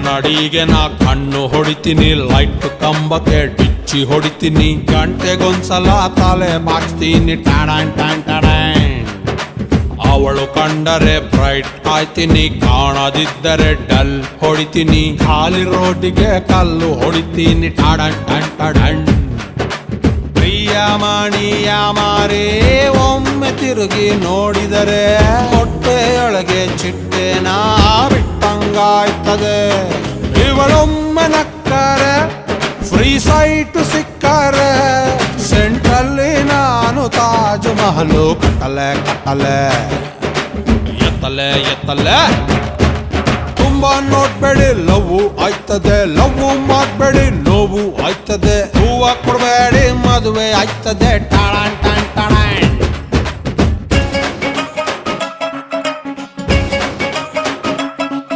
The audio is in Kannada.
ಕನ್ನಡಿಗೆ ನಾ ಕಣ್ಣು ಹೊಡಿತೀನಿ, ಲೈಟ್ ಕಂಬಕ್ಕೆ ಡಿಚ್ಚಿ ಹೊಡಿತೀನಿ, ಗಂಟೆಗೊಂದ್ಸಲ ತಲೆ ಬಾಚ್ತೀನಿ ಟಾಡಾನ್ ಟಾನ್ ಟಾಡಾನ್. ಅವಳು ಕಂಡರೆ ಬ್ರೈಟ್ ಆಯ್ತೀನಿ, ಕಾಣದಿದ್ದರೆ ಡಲ್ ಹೊಡಿತೀನಿ, ಖಾಲಿ ರೋಡಿಗೆ ಕಲ್ಲು ಹೊಡಿತೀನಿ ಟಾಡಾನ್ ಟಾನ್ ಟಾಡಾನ್. ಪ್ರಿಯಮಣಿಯ ಮಾರೇ ಒಮ್ಮೆ ತಿರುಗಿ ನೋಡಿದರೆ ಹೊಟ್ಟೆಯೊಳಗೆ ಚಿಟ್ಟೆನ ಬಿಟ್ಟಂಗಾಯ್ತದೆ. ಇವಳೊಮ್ಮೆ ನಕ್ಕರೆ ಫ್ರೀ ಸೈಟ್ ಸಿಕ್ಕರೆ ಸೆಂಟ್ರಲ್ಲಿ ನಾನು ತಾಜ್ ಮಹಲು ಕಟ್ಟಲೆ ಕಟ್ಟಲೆ. ಎತ್ತಲೆ ಎತ್ತಲೆ ತುಂಬಾ ನೋಡ್ಬೇಡಿ ಲವ್ವು ಆಯ್ತದೆ, ಲವ್ವು ಮಾಡ್ಬೇಡಿ ನೋವು ಆಯ್ತದೆ, ಹೂವ ಕೊಡ್ಬೇಡಿ ಮದುವೆ ಆಯ್ತದೆ ಟಾಳಾನ್ ಟಾನ್ ಟಾಳ.